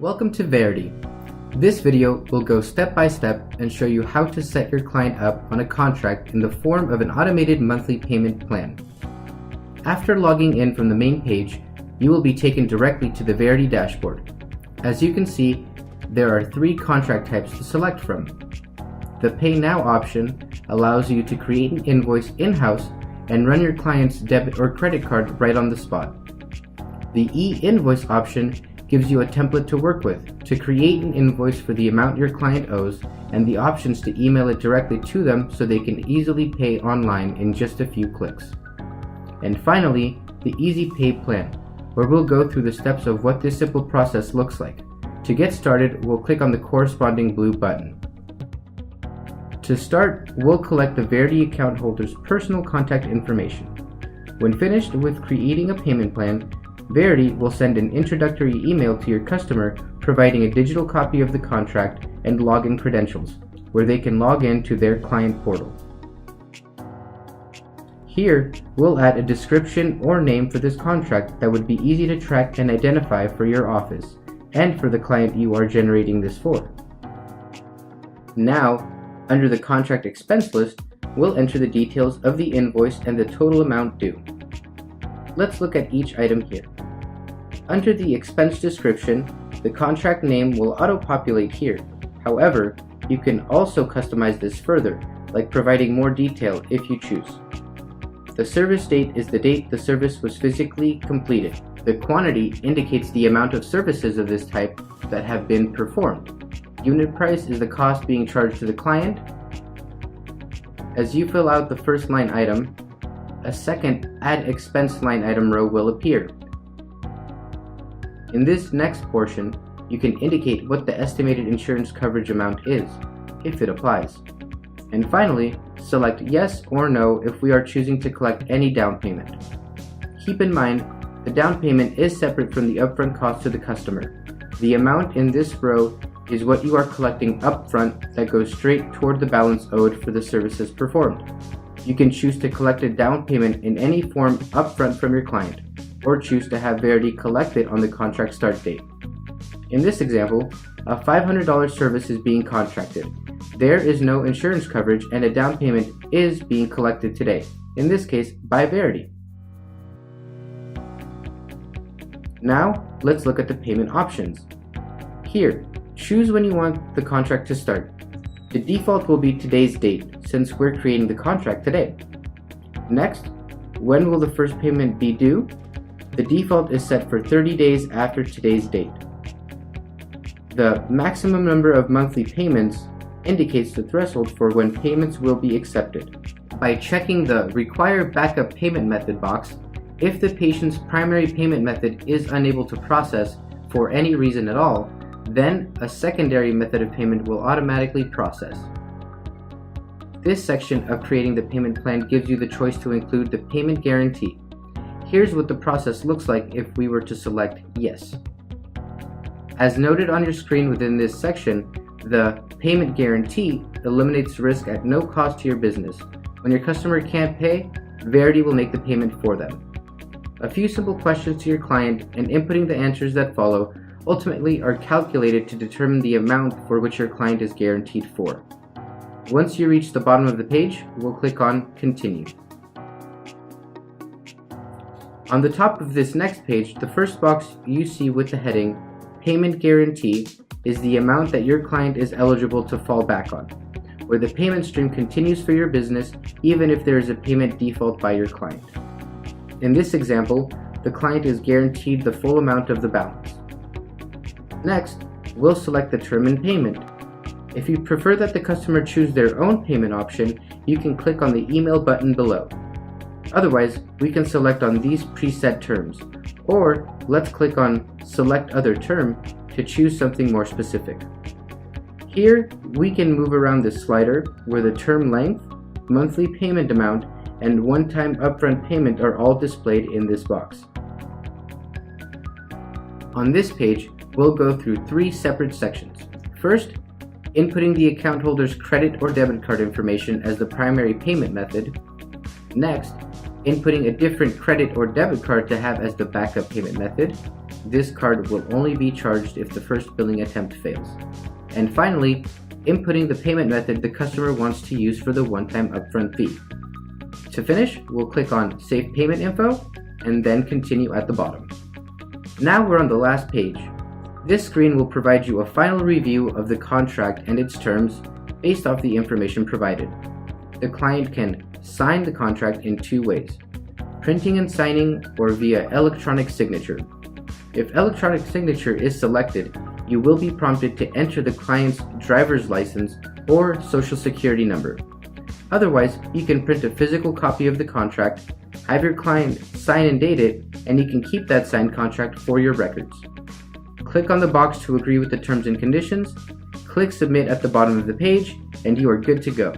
Welcome to Varidi. This video will go step by step and show you how to set your client up on a contract in the form of an automated monthly payment plan. After logging in from the main page, you will be taken directly to the Varidi dashboard. As you can see, there are 3 contract types to select from. The Pay Now option allows you to create an invoice in-house and run your client's debit or credit card right on the spot. The e-invoice option gives you a template to work with to create an invoice for the amount your client owes and the options to email it directly to them so they can easily pay online in just a few clicks. And finally, the Easy Pay plan, where we'll go through the steps of what this simple process looks like. To get started, we'll click on the corresponding blue button. To start, we'll collect the Varidi account holder's personal contact information. When finished with creating a payment plan, Varidi will send an introductory email to your customer providing a digital copy of the contract and login credentials, where they can log in to their client portal. Here, we'll add a description or name for this contract that would be easy to track and identify for your office and for the client you are generating this for. Now, under the contract expense list, we'll enter the details of the invoice and the total amount due. Let's look at each item here. Under the expense description, the contract name will auto-populate here. However, you can also customize this further, like providing more detail if you choose. The service date is the date the service was physically completed. The quantity indicates the amount of services of this type that have been performed. Unit price is the cost being charged to the client. As you fill out the first line item, a second Add Expense line item row will appear. In this next portion, you can indicate what the estimated insurance coverage amount is, if it applies. And finally, select yes or no if we are choosing to collect any down payment. Keep in mind, the down payment is separate from the upfront cost to the customer. The amount in this row is what you are collecting upfront that goes straight toward the balance owed for the services performed. You can choose to collect a down payment in any form upfront from your client, or choose to have Varidi collect it on the contract start date. In this example, a $500 service is being contracted. There is no insurance coverage and a down payment is being collected today, in this case by Varidi. Now, let's look at the payment options. Here, choose when you want the contract to start. The default will be today's date, since we're creating the contract today. Next, when will the first payment be due? The default is set for 30 days after today's date. The maximum number of monthly payments indicates the threshold for when payments will be accepted. By checking the Require Backup Payment Method box, if the patient's primary payment method is unable to process for any reason at all, then a secondary method of payment will automatically process. This section of creating the payment plan gives you the choice to include the payment guarantee. Here's what the process looks like if we were to select yes. As noted on your screen within this section, the payment guarantee eliminates risk at no cost to your business. When your customer can't pay, Varidi will make the payment for them. A few simple questions to your client and inputting the answers that follow ultimately are calculated to determine the amount for which your client is guaranteed for. Once you reach the bottom of the page, we'll click on Continue. On the top of this next page, the first box you see with the heading Payment Guarantee is the amount that your client is eligible to fall back on, where the payment stream continues for your business even if there is a payment default by your client. In this example, the client is guaranteed the full amount of the balance. Next, we'll select the term and payment. If you prefer that the customer choose their own payment option, you can click on the email button below. Otherwise, we can select on these preset terms, or let's click on Select Other Term to choose something more specific. Here, we can move around this slider where the term length, monthly payment amount, and one-time upfront payment are all displayed in this box. On this page, we'll go through 3 separate sections. First, inputting the account holder's credit or debit card information as the primary payment method. Next, inputting a different credit or debit card to have as the backup payment method. This card will only be charged if the first billing attempt fails. And finally, inputting the payment method the customer wants to use for the one-time upfront fee. To finish, we'll click on Save Payment Info and then Continue at the bottom. Now we're on the last page. This screen will provide you a final review of the contract and its terms based off the information provided. The client can sign the contract in two ways: printing and signing or via electronic signature. If electronic signature is selected, you will be prompted to enter the client's driver's license or social security number. Otherwise, you can print a physical copy of the contract, have your client sign and date it, and you can keep that signed contract for your records. Click on the box to agree with the terms and conditions, click Submit at the bottom of the page, and you are good to go.